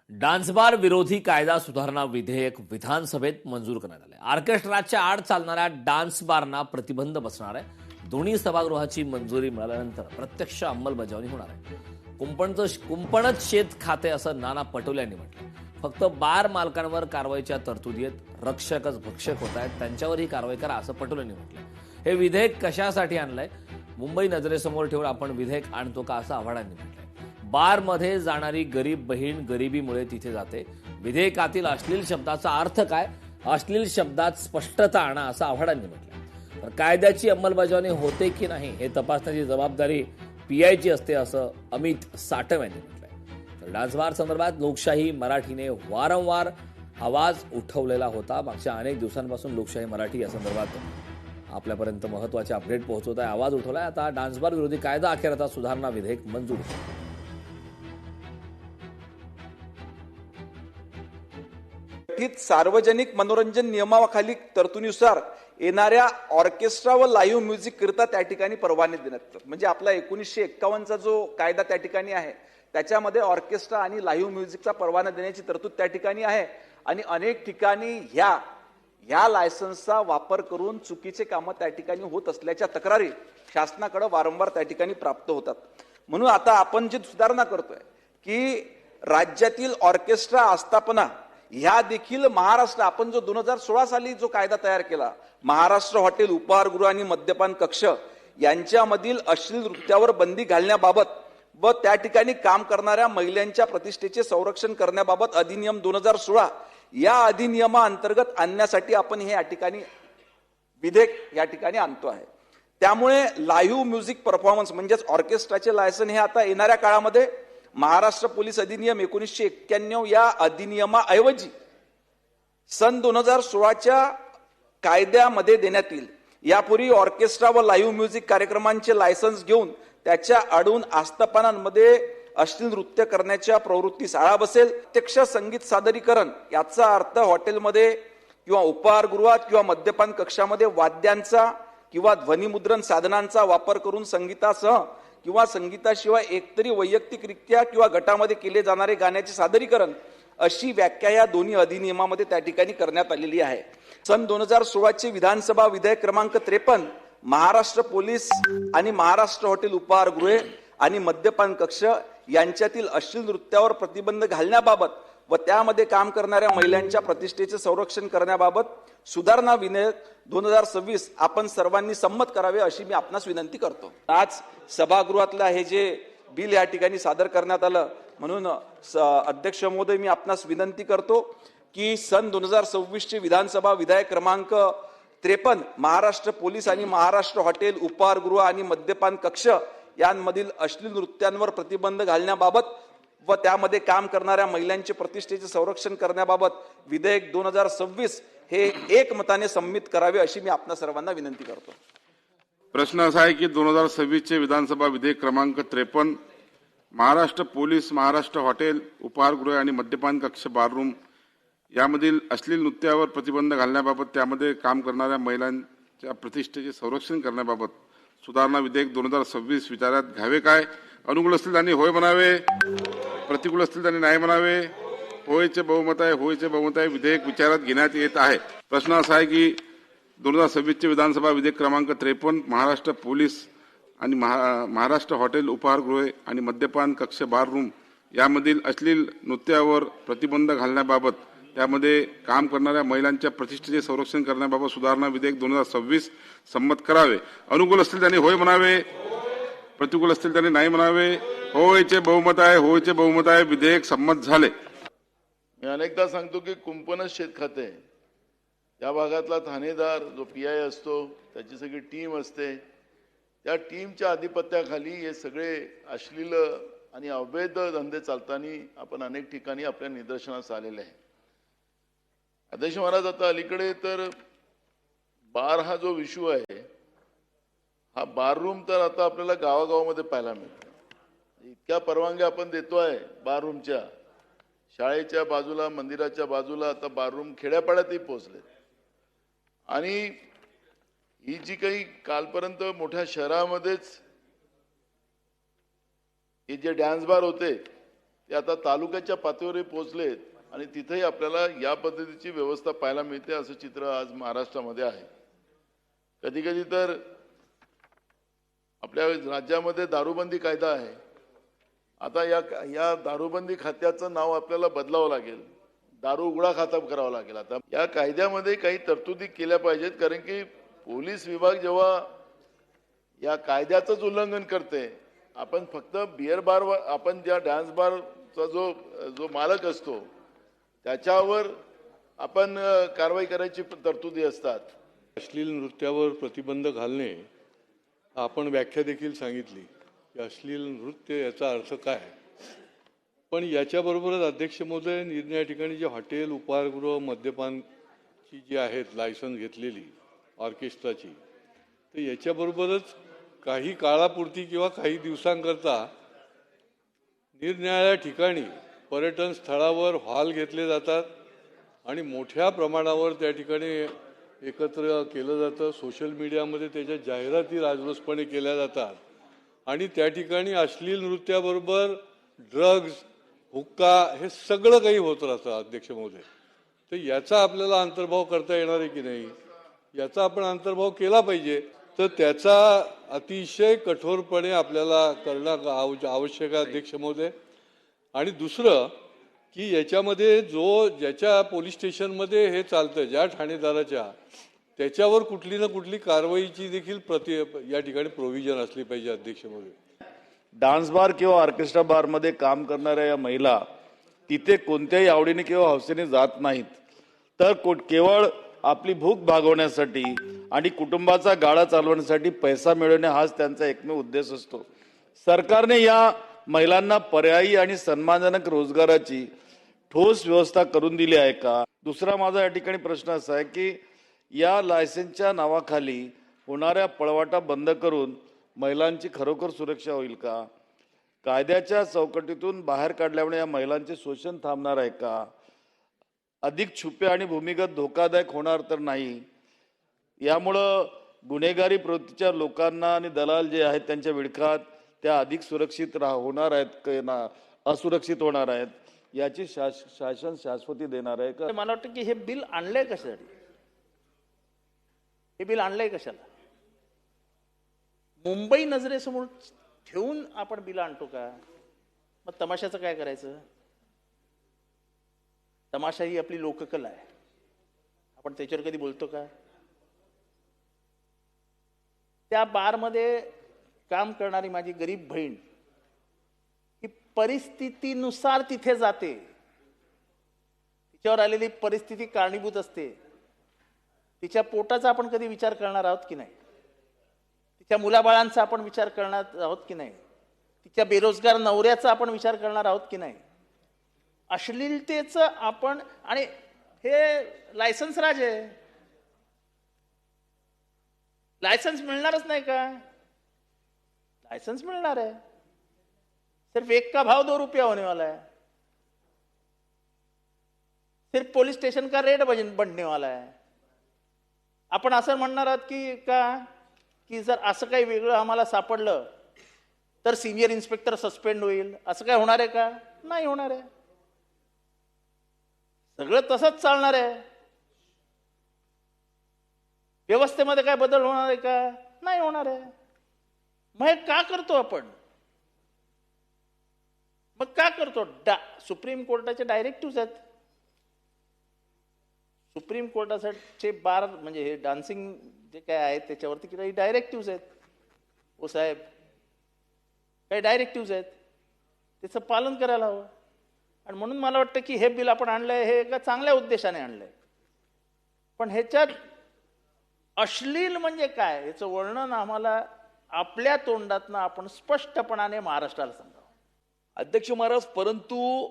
Dance bar विरोधी कायदा सुधारणा विधेयक विधानसभेत मंजूर करण्यात आले। ऑर्केस्ट्राच्या आड चालणाऱ्या डान्स बारना प्रतिबंध बसणार आहे। दोन्ही सभागृहाची मंजुरी मिळाल्यानंतर प्रत्यक्ष अंमलबजावणी होणार आहे। कुंपणच शेत खाते असं नाना पटोले यांनी म्हटलं। फक्त बार मालकांवर कारवाईच्या तरतुदी आहेत, रक्षकच भक्षक होत आहेत, त्यांच्यावर ही कारवाई करा असं पटोलेंनी म्हटलं। हे विधेयक कशासाठी आणलंय, मुंबई नजरेसमोर ठेवून आपण विधेयक आणतो का असं आव्हाडांनी म्हटलंय। बारमध्ये जाणारी गरीब बहीण गरिबीमुळे तिथे जाते। विधेयकातील अश्लील शब्दाचा अर्थ काय, अश्लील शब्दात स्पष्टता आणा असं आव्हाडांनी म्हटलं। तर कायद्याची अंमलबजावणी होते की नाही हे तपासण्याची जबाबदारी पीआयची असते असं अमित साटम यांनी म्हटलंय। तर डान्सबार संदर्भात लोकशाही मराठीने वारंवार आवाज उठवलेला होता। मागच्या अनेक दिवसांपासून लोकशाही मराठी या संदर्भात आपल्यापर्यंत महत्त्वाचे अपडेट पोहोचवत आहे, आवाज उठवलाय। आता डान्सबार विरोधी कायदा अखेर आता सुधारणा विधेयक मंजूर झालं। सार्वजनिक मनोरंजन नियमावली तरतुदीनुसार येणाऱ्या ऑर्केस्ट्रा व लाईव्ह म्युझिक करता त्या ठिकाणी परवाने देण्यात येतात। म्हणजे आपला 1951चा जो कायदा त्या ठिकाणी आहे त्याच्यामध्ये ऑर्केस्ट्रा आणि लाईव्ह म्युझिकचा परवाना देण्याची तरतूद त्या ठिकाणी आहे। आणि अनेक ठिकाणी ह्या लायसन्सचा वापर करून चुकीचे कामं त्या ठिकाणी होत असल्याच्या तक्रारी शासनाकडे वारंवार त्या ठिकाणी प्राप्त होतात। म्हणून आता आपण जी सुधारणा करतोय की राज्यातील ऑर्केस्ट्रा आस्थापना ह्या देखील महाराष्ट्र, आपण जो 2016 साली जो कायदा तयार केला, महाराष्ट्र हॉटेल, उपहारगृह आणि मद्यपान कक्ष यांच्यामधील अश्लील नृत्यावर बंदी घालण्याबाबत व त्या ठिकाणी काम करणाऱ्या महिलांच्या प्रतिष्ठेचे संरक्षण करण्याबाबत अधिनियम 2016 या अधिनियमाअंतर्गत आणण्यासाठी आपण हे या ठिकाणी विधेयक या ठिकाणी आणतो आहे। त्यामुळे लाईव्ह म्युझिक परफॉर्मन्स म्हणजेच ऑर्केस्ट्राचे लायसन हे आता येणाऱ्या काळामध्ये महाराष्ट्र पोलीस अधिनियम 1991 या अधिनियमाऐवजी सन 2016च्या कायद्यामध्ये देण्यात येईल। यापूर्वी ऑर्केस्ट्रा व लाईव्ह म्युझिक कार्यक्रमांचे लायसन्स घेऊन त्याच्या आडून आस्थापनांमध्ये अश्लील नृत्य करण्याच्या प्रवृत्तीस आळा बसेल। प्रत्यक्ष संगीत सादरीकरण याचा अर्थ हॉटेलमध्ये किंवा उपहारगृहात किंवा मद्यपान कक्षामध्ये वाद्यांचा किंवा ध्वनिमुद्रण साधनांचा वापर करून संगीतासह किंवा संगीताशिवाय एकतरी वैयक्तिकरित्या किंवा गटामध्ये केले जाणारे गाण्याचे सादरीकरण अशी व्याख्या या दोन्ही अधिनियमामध्ये त्या ठिकाणी करण्यात आलेली आहे। सन 2016चे विधानसभा विधेयक क्रमांक 53 महाराष्ट्र पोलीस आणि महाराष्ट्र हॉटेल, उपहारगृहे आणि मद्यपान कक्ष यांच्यातील अश्लील नृत्यावर प्रतिबंध घालण्याबाबत व त्यामध्ये काम करणाऱ्या महिलांच्या प्रतिष्ठेचे संरक्षण करण्याबाबत सुधारणा विधेयक 2026 आपण सर्वांनी संमत करावे अशी मी आपणास विनंती करतो। आज सभागृहातलं हे जे बिल या ठिकाणी सादर करण्यात आलं, म्हणून अध्यक्ष महोदय मी आपणास विनंती करतो की सन 2026चे विधानसभा विधेयक क्रमांक 53 महाराष्ट्र पोलीस आणि महाराष्ट्र हॉटेल, उपहारगृह आणि मद्यपान कक्ष यांमधील अश्लील नृत्यांवर प्रतिबंध घालण्याबाबत व त्यामध्ये काम करणाऱ्या महिलांचे प्रतिष्ठेचे संरक्षण करण्याबाबत विधेयक 2026 हे एकमताने संमत करावे अशी मी आपणा सर्वांना विनंती करतो। प्रश्न असा आहे की 2026चे विधानसभा विधेयक क्रमांक 53 महाराष्ट्र पोलीस, महाराष्ट्र हॉटेल, उपहारगृह आणि मद्यपान कक्ष, बाररूम यामधील अश्लील नृत्यावर प्रतिबंध घालण्याबाबत त्यामध्ये काम करणाऱ्या महिलांच्या प्रतिष्ठेचे संरक्षण करण्याबाबत सुधारणा विधेयक 2026 विचारात घ्यावे काय? अनुकूल असतील त्यांनी होय म्हणावे, प्रतिकूल असतील त्यांनी नाही म्हणावे। होयचे बहुमत आहे, होयचे बहुमत आहे। विधेयक विचारात घेण्यात येत आहे। प्रश्न असा आहे की 2026चे विधानसभा विधेयक क्रमांक 53 महाराष्ट्र पोलीस आणि महाराष्ट्र हॉटेल, उपहारगृहे आणि मद्यपान कक्ष, बाररूम यामधील अश्लील नृत्यावर प्रतिबंध घालण्याबाबत त्यामध्ये काम करणाऱ्या महिलांच्या प्रतिष्ठेचे संरक्षण करण्याबाबत सुधारणा विधेयक 2026 संमत करावे। अनुकूल असतील त्यांनी होय म्हणावे, प्रतिकूल असतील त्यांनी नाही म्हणावे। होयचे बहुमत आहे, होयचे बहुमत आहे। विधेयक संमत झाले। मी अनेकदा सांगतो की कुंपणच शेत खाते। या भागातला ठाणेदार जो पीआय असतो त्याची सगळी टीम असते, त्या टीमच्या आधिपत्याखाली हे सगळे अश्लील आणि अवैध धंदे चालताना आपण अनेक ठिकाणी आपल्या निदर्शनास आलेले आहे। अध्यक्ष महाराज, आता अलीकडे तर बार हा जो इश्यू आहे, हा बाररूम तर आता आपल्याला गावागावामध्ये पाहायला मिळतो। इतक्या परवानग्या आपण देतोय बाररूमच्या, शाळेच्या बाजूला, मंदिराच्या बाजूला आता बाररूम खेड्यापाड्यातही पोहोचले। आणि ही जी काही कालपर्यंत मोठ्या शहरामध्येच हे जे डान्स बार होते ते आता तालुक्याच्या पातळीवर पोहोचलेत आणि तिथेही आपल्याला या पद्धतीची व्यवस्था पाहायला मिळते असं चित्र आज महाराष्ट्रामध्ये आहे. कधी कधी तर आपल्या राज्यामध्ये दारूबंदी कायदा आहे. आता या दारूबंदी खात्याचं नाव आपल्याला बदलावं लागेल, दारू उघडा खाता करावा लागेल. आता या कायद्यामध्ये काही तरतुदी केल्या पाहिजेत, कारण की पोलीस विभाग जेव्हा या कायद्याचंच उल्लंघन करते, आपण फक्त बिअर बार, आपण ज्या डान्स बारचा जो मालक असतो त्याच्यावर आपण कारवाई करायची तरतुदी असतात. अश्लील नृत्यावर प्रतिबंध घालणे आपण व्याख्या देखील सांगितली की अश्लील नृत्य याचा अर्थ काय. पण याच्याबरोबरच अध्यक्ष महोदय, या ठिकाणी जे हॉटेल, उपाहारगृह, मद्यपानची जी आहेत लायसन्स घेतलेली ऑर्केस्ट्राची, तर याच्याबरोबरच काही काळापुरती किंवा काही दिवसांकरता निरनिराळ्या ठिकाणी पर्यटन स्थळावर हॉल घेतले जातात आणि मोठ्या प्रमाणावर त्या ठिकाणी एकत्र केलं जातं. सोशल मीडियामध्ये त्याच्या जाहिराती राजरोसपणे केल्या जातात आणि त्या ठिकाणी अश्लील नृत्याबरोबर ड्रग्ज, हुक्का हे सगळं काही होत राहतं अध्यक्ष महोदय. तर याचा आपल्याला अंतर्भाव करता येणार आहे की नाही, याचा आपण अंतर्भाव केला पाहिजे. तर त्याचा अतिशय कठोरपणे आपल्याला करणं आवश्यक आहे अध्यक्ष महोदय. आणि दुसरं की याच्यामध्ये ज्याच्या पोलीस स्टेशनमध्ये हे चालतं, ज्या ठाणेदाराच्या, त्याच्यावर कुठली ना कुठली कारवाईची देखील या ठिकाणी प्रोव्हिजन असली पाहिजे अध्यक्ष महोदय. डान्स बार किंवा ऑर्केस्ट्रा बारमध्ये काम करणाऱ्या या महिला तिथे कोणत्याही आवडीने किंवा हौसेने जात नाहीत, तर केवळ आपली भूक भागवण्यासाठी आणि कुटुंबाचा गाडा चालवण्यासाठी पैसा मिळवणे हाच त्यांचा एकमेव उद्देश असतो. सरकारने या महिलांना पर्यायी आणि सन्मानजनक रोजगाराची ठोस व्यवस्था करून दिली आहे का. दुसरा माझा या ठिकाणी प्रश्न असा आहे की या लायसन्सच्या नावाखाली होणाऱ्या पळवाटा बंद करून महिलांची खरोखर सुरक्षा होईल का. कायद्याच्या चौकटीतून बाहेर काढल्यामुळे या महिलांचे शोषण थांबणार आहे का. अधिक छुपे आणि भूमिगत धोकादायक होणार तर नाही. यामुळं गुन्हेगारी प्रवृत्तीच्या लोकांना आणि दलाल जे आहेत त्यांच्या विळखात त्या अधिक सुरक्षित होणार आहेत ना असुरक्षित होणार आहेत, याची शासन शाश्वती देणार आहे का. मला वाटतं की हे बिल आणलंय कशासाठी, हे बिल आणलंय कशाला. मुंबई नजरेसमोर ठेवून आपण बिल आणतो का. मग तमाशाचं काय करायचं. तमाशा ही आपली लोककला आहे, आपण त्याच्यावर कधी बोलतो का. त्या बारमध्ये काम करणारी माझी गरीब बहीण ही परिस्थितीनुसार तिथे जाते, तिच्यावर आलेली परिस्थिती कारणीभूत असते. तिच्या पोटाचा आपण कधी विचार करणार आहोत की नाही, तिच्या मुलाबाळांचा आपण विचार करणार आहोत की नाही, तिच्या बेरोजगार नवऱ्याचा आपण विचार करणार आहोत की नाही. अश्लीलतेचं आपण, आणि हे लायसन्स राज आहे, लायसन्स मिळणारच नाही का. लायसेंस मिलना रहा है, सिर्फ एक का भाव 2 रुपया होने वाला है, सिर्फ पुलिस स्टेशन का रेट बढ़ने वाला है. आपण असं म्हणणार आहात की जर असं काही वेगळं आम्हाला सापडलं तर सिनियर इन्स्पेक्टर सस्पेंड होईल, असं काय होणार आहे का. नाही होणार आहे. सगळं तसंच चालणार आहे. व्यवस्थेमध्ये काय बदल होणार आहे का. नाही होणार आहे. मग हे का करतो आपण. मग का करतो. सुप्रीम कोर्टाचे डायरेक्टिव्ह आहेत. सुप्रीम कोर्टाचे बार म्हणजे हे डान्सिंग जे काय आहे त्याच्यावरती काही डायरेक्टिव्ह आहेत. ओ साहेब, काही डायरेक्टिव्ह आहेत, त्याचं पालन करायला हवं. आणि म्हणून मला वाटतं की हे बिल आपण आणलंय हे एका चांगल्या उद्देशाने आणलंय. पण ह्याच्यात अश्लील म्हणजे काय याचं वर्णन आम्हाला आपल्या तोंडातनं आपण स्पष्टपणाने महाराष्ट्राला सांगावं. अध्यक्ष महाराज, परंतु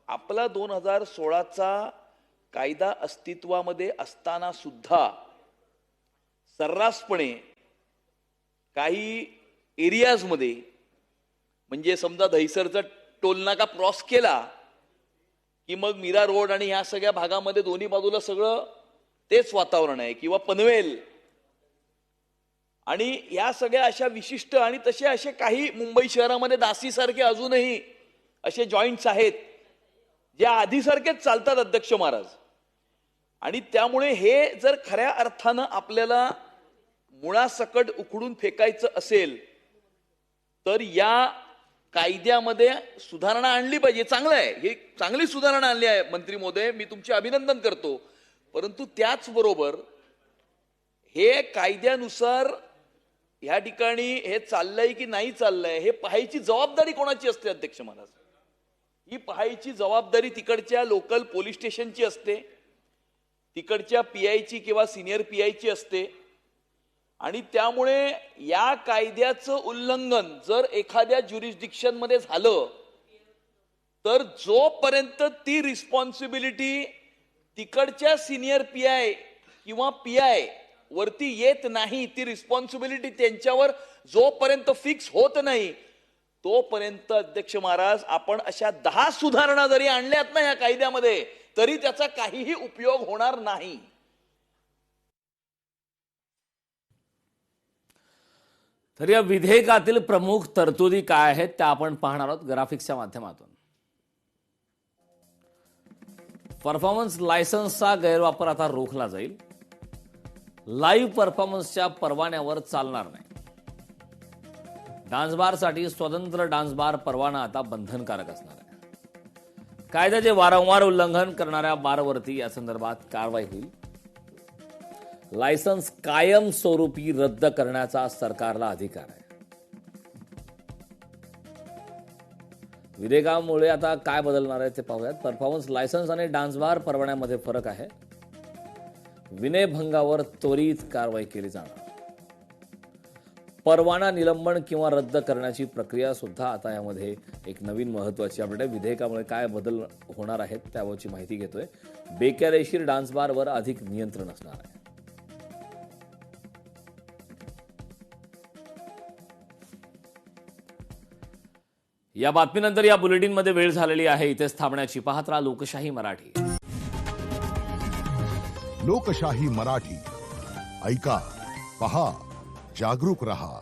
आपला 2016चा कायदा अस्तित्वामध्ये असताना सुद्धा सर्रासपणे काही एरियाजमध्ये, म्हणजे समजा दहिसरचा टोलनाका क्रॉस केला की मग मीरा रोड आणि ह्या सगळ्या भागामध्ये दोन्ही बाजूला सगळं तेच वातावरण आहे, किंवा पनवेल आणि या सगळ्या अशा विशिष्ट आणि तसे असे काही मुंबई शहरामध्ये दासीसारखे अजूनही असे जॉईंट्स आहेत जे आधीसारखेच चालतात अध्यक्ष महाराज. आणि त्यामुळे हे जर खऱ्या अर्थानं आपल्याला मुळासकट उखडून फेकायचं असेल तर या कायद्यामध्ये सुधारणा आणली पाहिजे. चांगलं आहे, ही चांगली सुधारणा आणली आहे मंत्री महोदय, मी तुमचे अभिनंदन करतो. परंतु त्याचबरोबर हे कायद्यानुसार ह्या ठिकाणी हे चाललंय की नाही चाललंय हे पाहायची जबाबदारी कोणाची असते अध्यक्ष महाराज? ही पाहायची जबाबदारी तिकडच्या लोकल पोलीस स्टेशनची असते, तिकडच्या पीआयची किंवा सिनियर पीआयची असते. आणि त्यामुळे या कायद्याचं उल्लंघन जर एखाद्या ज्युरिस्डिक्शन मध्ये झालं तर जोपर्यंत ती रिस्पॉन्सिबिलिटी तिकडच्या सिनियर पीआय किंवा पीआय वरती येत नाही, ती रिस्पॉन्सिबिलिटी त्यांच्यावर जोपर्यंत फिक्स होत नाही तोपर्यंत अध्यक्ष महाराज आपण अशा 10 सुधारणा जरी आणल्यात ना या कायद्यामध्ये तरी त्याचा काहीही उपयोग होणार नाही. तर या विधेयकातील प्रमुख तरतुदी काय आहेत त्या आपण पाहणार आहोत ग्राफिक्सच्या माध्यमातून. परफॉर्मन्स लायसन्सचा गैरवापर आता रोखला जाईल. लाईव्ह परफॉर्मन्सच्या परवान्यावर चालणार नाही. डान्स बारसाठी स्वतंत्र डान्स बार परवाना आता बंधनकारक असणार आहे. कायद्याचे वारंवार उल्लंघन करणाऱ्या बारवरती या संदर्भात कारवाई होईल. लायसन्स कायमस्वरूपी रद्द करण्याचा सरकारला अधिकार आहे. विधेयकामुळे आता काय बदलणार आहे ते पाहूयात. परफॉर्मन्स लायसन्स आणि डान्स बार परवान्यामध्ये फरक आहे. विनयभंगावर त्वरित कारवाई केली जाणार. परवाना निलंबन किंवा रद्द करण्याची प्रक्रिया सुद्धा आता यामध्ये एक नवीन महत्वाची अपडेट आहे. विधेयकामुळे काय बदल होणार आहेत त्यावरची माहिती घेतोय. बेकायदेशीर डान्स बारवर अधिक नियंत्रण असणार आहे. या बातमीनंतर या बुलेटिनमध्ये वेळ झालेली आहे इथेच थांबण्याची. पाहत राहा लोकशाही मराठी. लोकशाही मराठी ऐका, पहा, जागरूक रहा.